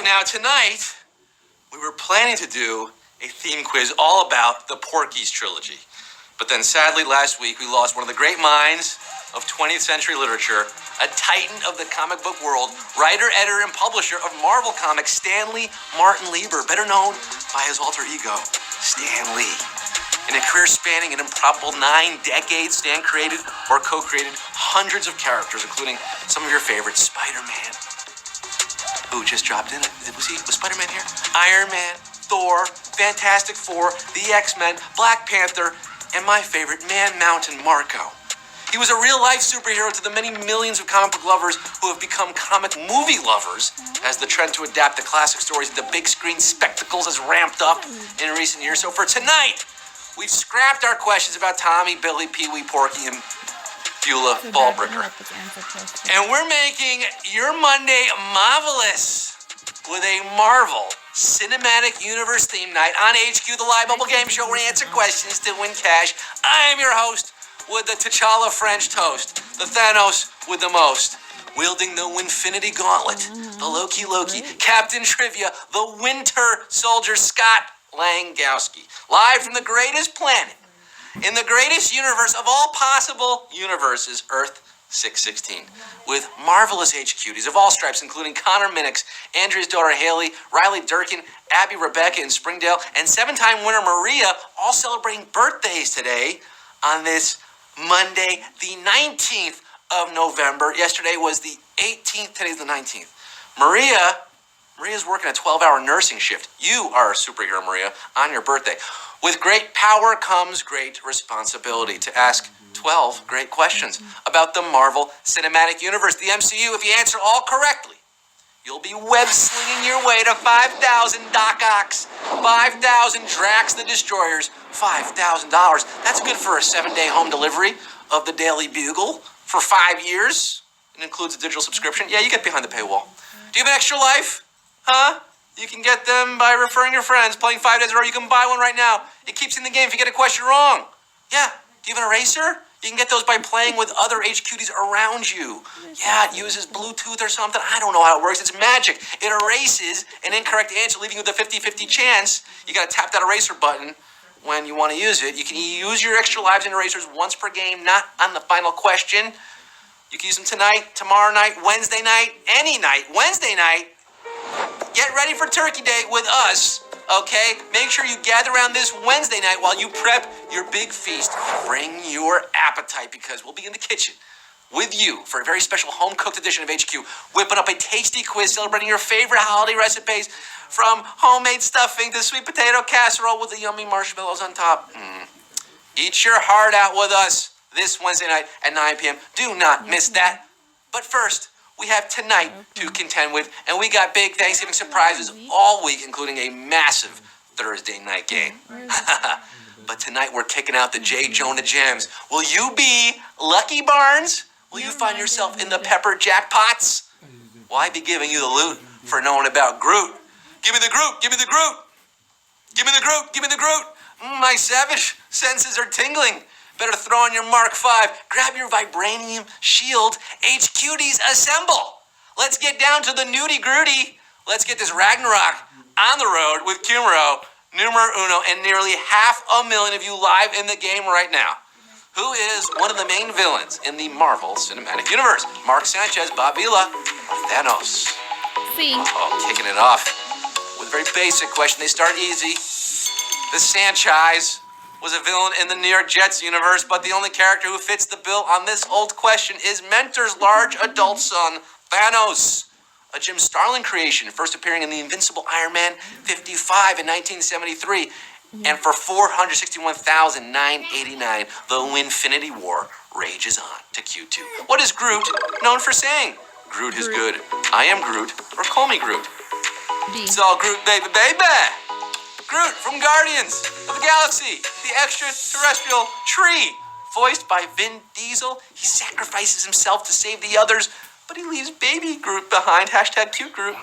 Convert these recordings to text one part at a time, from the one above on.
Now tonight, we were planning to do a theme quiz all about the Porky's trilogy. But then sadly last week, we lost one of the great minds of 20th century literature, a titan of the comic book world, writer, editor, and publisher of Marvel Comics, Stanley Martin Lieber, better known by his alter ego, Stan Lee. In a career spanning an improbable 9 decades, Stan created or co-created hundreds of characters, including some of your favorites, Spiderman, who just dropped in. Was Spiderman here? Iron Man, Thor, Fantastic Four, the X-Men, Black Panther, and my favorite, Man Mountain Marco. He was a real-life superhero to the many millions of comic book lovers who have become comic movie lovers as the trend to adapt the classic stories into big screen spectacles has ramped up in recent years. So for tonight, we've scrapped our questions about Tommy, Billy, Pee-wee, Porky, and Beulah Ballbricker. And we're making your Monday marvelous with a Marvel Cinematic Universe theme night on HQ, the live mobile game show where we answer questions to win cash. I am your host with the T'Challa French toast, the Thanos with the most, wielding the Winfinity Gauntlet, the Loki, Captain Trivia, the Winter Soldier Scott Langowski, live from the greatest planet in the greatest universe of all possible universes, Earth 616, with marvelous HQs of all stripes, including Connor Minix, Andrea's daughter Haley, Riley Durkin, Abby Rebecca in Springdale, and 7-time winner Maria, all celebrating birthdays today on this Monday, the 19th of November. Yesterday was the 18th, today's the 19th. Maria's working a 12-hour nursing shift. You are a superhero, Maria, on your birthday. With great power comes great responsibility to ask 12 great questions about the Marvel Cinematic Universe, the MCU. If you answer all correctly, you'll be web-slinging your way to 5,000 Doc Ocks, 5,000 Drax the Destroyers, $5,000. That's good for a 7-day home delivery of the Daily Bugle for 5 years. It includes a digital subscription. Yeah, you get behind the paywall. Do you have an extra life? Huh? You can get them by referring your friends, playing 5 days in a row. You can buy one right now. It keeps you in the game if you get a question wrong. Yeah. Do you have an eraser? You can get those by playing with other HQDs around you. Yeah, it uses Bluetooth or something. I don't know how it works. It's magic. It erases an incorrect answer, leaving you with a 50-50 chance. You got to tap that eraser button when you want to use it. You can use your extra lives and erasers once per game, not on the final question. You can use them tonight, tomorrow night, Wednesday night, any night. Wednesday night, get ready for Turkey Day with us, okay? Make sure you gather around this Wednesday night while you prep your big feast. Bring your appetite because we'll be in the kitchen with you for a very special home-cooked edition of HQ, whipping up a tasty quiz celebrating your favorite holiday recipes, from homemade stuffing to sweet potato casserole with the yummy marshmallows on top. Eat your heart out with us this Wednesday night at 9 p.m. Do not miss that. But first, we have tonight to contend with, and we got big Thanksgiving surprises all week, including a massive Thursday night game. But tonight we're kicking out the J. Jonah Gems. Will you be Lucky Barnes? Will you find yourself in the pepper jackpots? Will I be giving you the loot for knowing about Groot? Give me the Groot, give me the Groot. Give me the Groot, give me the Groot. My savage senses are tingling. Better throw on your Mark V, grab your vibranium shield, HQDs assemble. Let's get down to the nudie Groody. Let's get this Ragnarok on the road with Kumaro, numero uno, and nearly 500,000 of you live in the game right now. Who is one of the main villains in the Marvel Cinematic Universe? Mark Sanchez, Bob Vila, Thanos. Kicking it off with a very basic question. They start easy. The Sanchez was a villain in the New York Jets universe, but the only character who fits the bill on this old question is Mentor's large adult son, Thanos, a Jim Starlin creation, first appearing in the Invincible Iron Man 55 in 1973, and for $461,989, the Winfinity War rages on to Q2. What is Groot known for saying? Groot is good. I am Groot, or call me Groot. It's all Groot, baby, baby. Groot from Guardians of the Galaxy, the extraterrestrial tree. Voiced by Vin Diesel, he sacrifices himself to save the others, but he leaves baby Groot behind, hashtag cute Groot,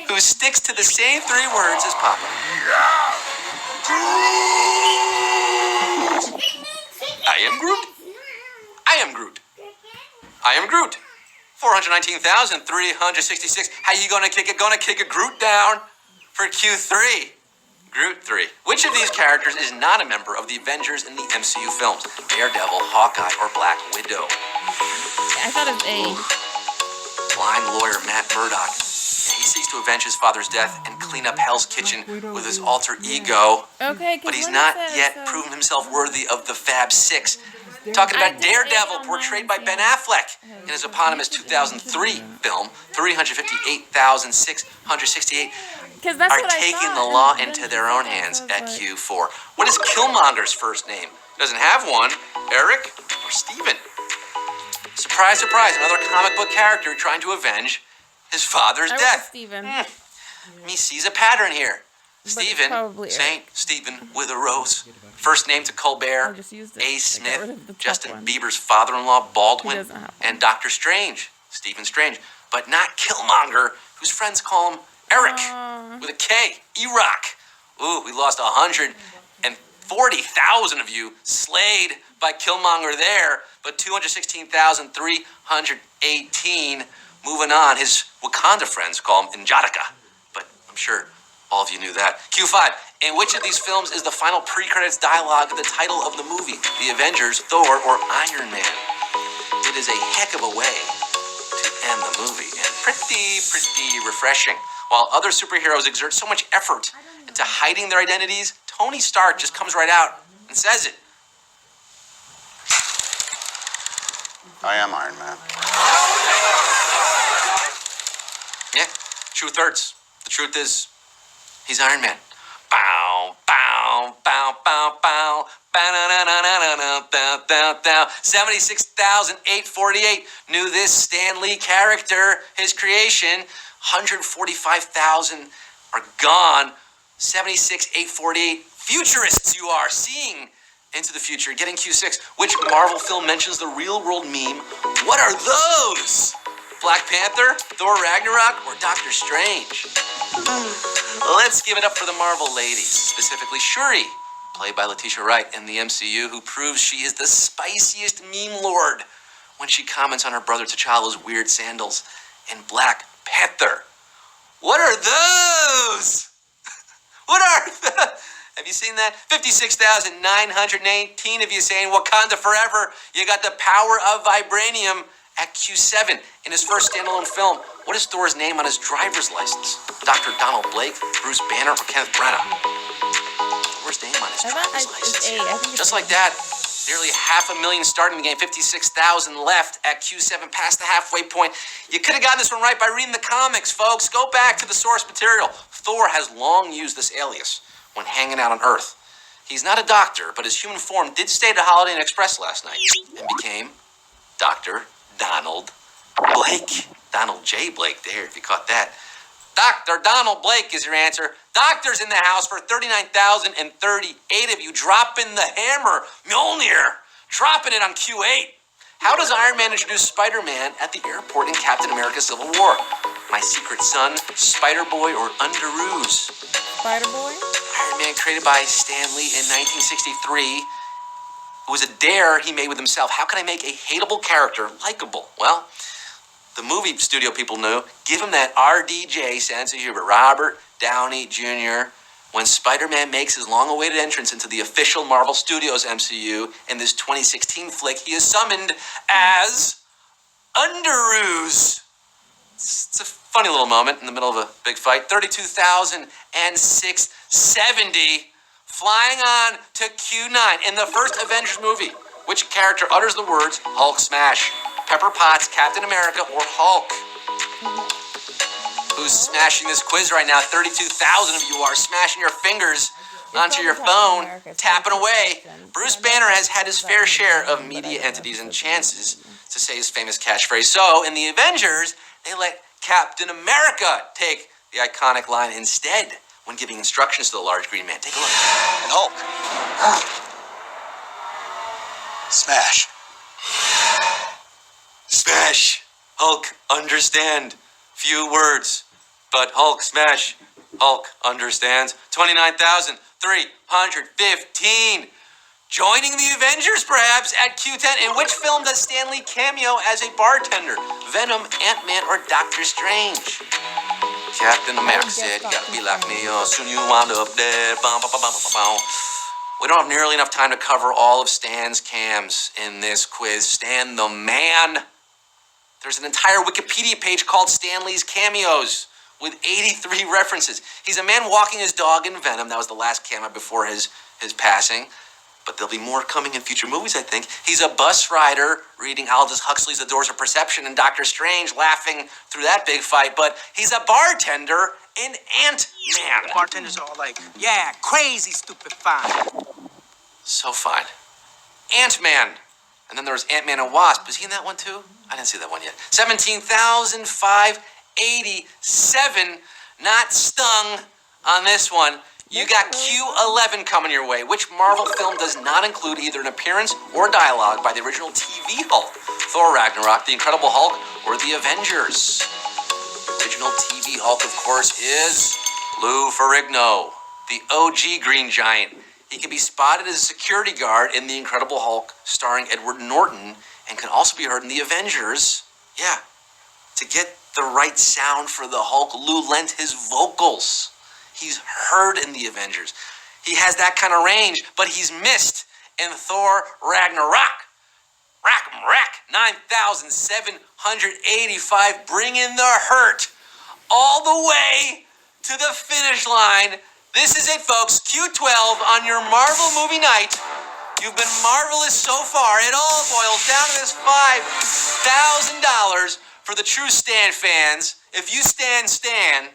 who sticks to the same 3 words as Papa. I am Groot. I am Groot. I am Groot. 419,366. How you gonna kick it? Gonna kick a Groot down for Q3. Groot 3. Which of these characters is not a member of the Avengers in the MCU films? Daredevil, Hawkeye, or Black Widow? I thought it was A. Blind lawyer Matt Murdock. He seeks to avenge his father's death and clean up Hell's Kitchen with his alter ego. Okay, but he's not yet proven himself worthy of the Fab Six. Talking about Daredevil, portrayed by Ben Affleck in his eponymous 2003 film, 358,668 are taking the law into their own hands at Q4. What is Killmonger's first name? He doesn't have one. Eric or Steven? Surprise, surprise, another comic book character trying to avenge his father's death. Steven. Me sees a pattern here. Stephen, Saint Stephen with a rose. First name to Colbert, A. Smith, Justin Bieber's father-in-law, Baldwin, and Doctor Strange, Stephen Strange. But not Killmonger, whose friends call him Eric, with a K, E-Rock. Ooh, we lost 140,000 of you slayed by Killmonger there, but 216,318 moving on. His Wakanda friends call him Njadaka, but I'm sure all of you knew that. Q5, in which of these films is the final pre-credits dialogue the title of the movie? The Avengers, Thor, or Iron Man? It is a heck of a way to end the movie, and pretty refreshing. While other superheroes exert so much effort into hiding their identities, Tony Stark just comes right out and says it. I am Iron Man. Yeah, truth hurts. The truth is, he's Iron Man. Bow, bow, bow, bow, bow. 76,848 knew this Stan Lee character, his creation. 145,000 are gone. 76,848 futurists you are, seeing into the future, getting Q6. Which Marvel film mentions the real world meme? What are those? Black Panther, Thor Ragnarok, or Doctor Strange? Let's give it up for the Marvel ladies, specifically Shuri, played by Letitia Wright in the MCU, who proves she is the spiciest meme lord when she comments on her brother T'Challa's weird sandals in Black Panther. What are those? What are those? Have you seen that? 56,918 of you saying Wakanda forever. You got the power of vibranium at Q7 in his first standalone film. What is Thor's name on his driver's license? Dr. Donald Blake, Bruce Banner, or Kenneth Branagh? Thor's name on his driver's license. Just like that, nearly 500,000 starting the game, 56,000 left at Q7, past the halfway point. You could have gotten this one right by reading the comics, folks. Go back to the source material. Thor has long used this alias when hanging out on Earth. He's not a doctor, but his human form did stay at Holiday Inn Express last night and became Dr. Donald Blake. Donald J. Blake there, if you caught that. Dr. Donald Blake is your answer. Doctors in the house for 39,038 of you dropping the hammer. Mjolnir, dropping it on Q8. How does Iron Man introduce Spider-Man at the airport in Captain America Civil War? My Secret Son, Spider-Boy, or Underoos? Spider-Boy? Iron Man, created by Stan Lee in 1963. It was a dare he made with himself. How can I make a hateable character likable? Well, the movie studio people knew. Give him that RDJ sense of humor. Robert Downey Jr. When Spider-Man makes his long-awaited entrance into the official Marvel Studios MCU in this 2016 flick, he is summoned as Underoos. It's a funny little moment in the middle of a big fight. 32,670 flying on to Q9 in the first Avengers movie. Which character utters the words Hulk smash? Pepper Potts, Captain America, or Hulk? Who's smashing this quiz right now? 32,000 of you are smashing your fingers onto your phone, tapping away. Bruce Banner has had his fair share of media entities and chances to say his famous catchphrase. So, in the Avengers, they let Captain America take the iconic line instead when giving instructions to the large green man. Take a look. And Hulk. Smash. Smash. Hulk, understand. Few words, but Hulk smash. Hulk understands. 29,315. Joining the Avengers, perhaps, at Q10. In which film does Stan Lee cameo as a bartender? Venom, Ant-Man, or Doctor Strange? Captain America said, you gotta be like me, or soon you wind up dead. Bum, bum, bum, bum, bum, bum. We don't have nearly enough time to cover all of Stan's cams in this quiz. Stan the man. There's an entire Wikipedia page called Stan Lee's Cameos with 83 references. He's a man walking his dog in Venom. That was the last cameo before his passing. But there'll be more coming in future movies, I think. He's a bus rider reading Aldous Huxley's The Doors of Perception and Doctor Strange, laughing through that big fight. But he's a bartender in Ant-Man. Bartenders are all like, yeah, crazy stupid fine. So fine. Ant-Man. And then there was Ant-Man and Wasp. Was he in that one too? I didn't see that one yet. 17,587. Not stung on this one. You got Q11 coming your way. Which Marvel film does not include either an appearance or dialogue by the original TV Hulk? Thor Ragnarok, The Incredible Hulk, or The Avengers? Original TV Hulk, of course, is Lou Ferrigno, the OG Green Giant. He can be spotted as a security guard in The Incredible Hulk, starring Edward Norton, and can also be heard in The Avengers. Yeah, to get the right sound for the Hulk, Lou lent his vocals. He's heard in The Avengers. He has that kind of range, but he's missed in Thor Ragnarok. Rack 'em, rack. 9,785. Bring in the hurt all the way to the finish line. This is it, folks. Q12 on your Marvel movie night. You've been marvelous so far. It all boils down to this $5,000 for the true Stan fans. If you Stan,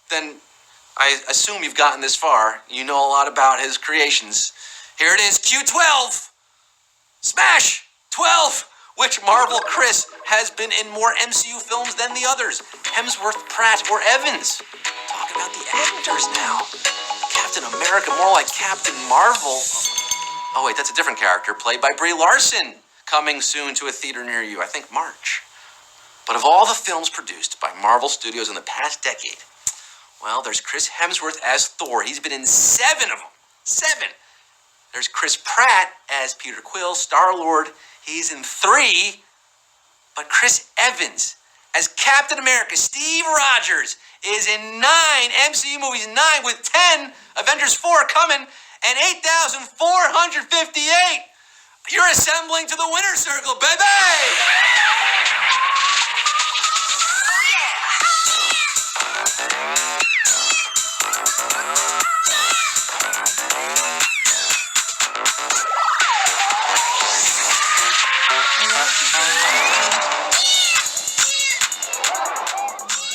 then I assume you've gotten this far. You know a lot about his creations. Here it is, Q12. Smash 12. Which Marvel Chris has been in more MCU films than the others? Hemsworth, Pratt, or Evans? Talk about the actors now. Captain America, more like Captain Marvel. Oh wait, that's a different character, played by Brie Larson. Coming soon to a theater near you, I think March. But of all the films produced by Marvel Studios in the past decade, well, there's Chris Hemsworth as Thor. He's been in 7 of them. 7. There's Chris Pratt as Peter Quill, Star-Lord. He's in 3. But Chris Evans as Captain America, Steve Rogers, is in 9 MCU movies. 9 with 10. Avengers 4 coming. And 8,458. You're assembling to the winner's circle, baby!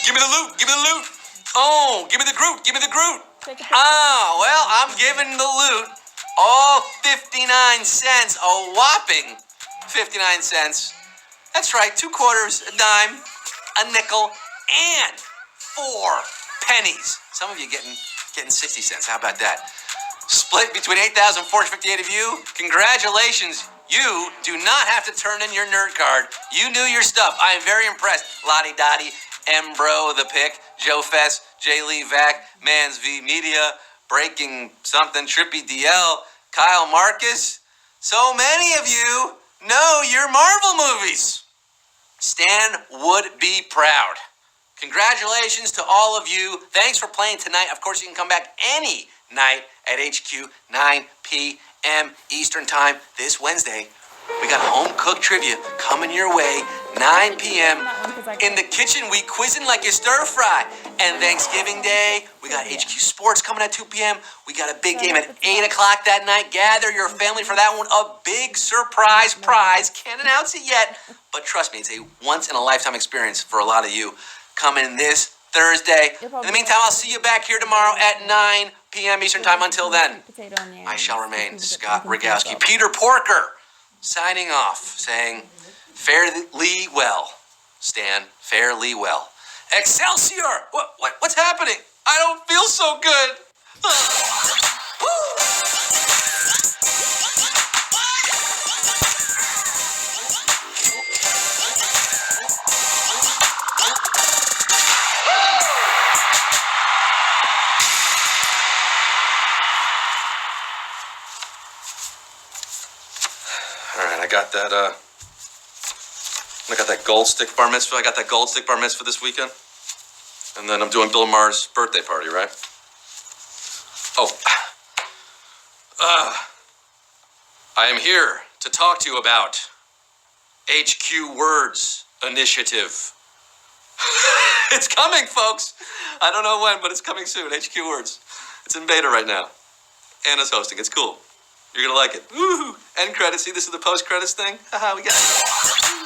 Give me the loot, give me the loot. Oh, give me the Groot, give me the Groot. Oh, well, I'm giving the loot all 59 cents, a whopping 59 cents. That's right, 2 quarters, a dime, a nickel, and 4 pennies. Some of you getting 60 cents, how about that? Split between 8,458 of you. Congratulations. You do not have to turn in your nerd card. You knew your stuff. I am very impressed. Lottie Dottie, Embro the Pick, Joe Fess, J. Lee Vac, Mans V Media, Breaking Something, Trippy DL, Kyle Marcus. So many of you know your Marvel movies. Stan would be proud. Congratulations to all of you. Thanks for playing tonight. Of course, you can come back any night at HQ, 9 p.m. Eastern Time this Wednesday. We got home-cooked trivia coming your way, 9 p.m. In the kitchen, we quizzing like you stir-fry. And Thanksgiving Day, we got HQ Sports coming at 2 p.m. We got a big game at 8 o'clock that night. Gather your family for that one. A big surprise prize. Can't announce it yet, but trust me, it's a once-in-a-lifetime experience for a lot of you. Coming this Thursday. In the meantime, I'll see you back here tomorrow at 9 p.m. Eastern Time. Until then, I shall remain Scott Rogowski. Peter Porker signing off, saying, fairly well, Stan, fairly well. Excelsior! What's happening? I don't feel so good. got that gold stick bar mitzvah. I got that gold stick bar mitzvah this weekend. And then I'm doing Bill Maher's birthday party, right? Oh. I am here to talk to you about HQ Words Initiative. It's coming, folks. I don't know when, but it's coming soon. HQ Words. It's in beta right now. Anna's hosting. It's cool. You're going to like it. Woohoo! End credits. See, this is the post-credits thing. Haha, we got it.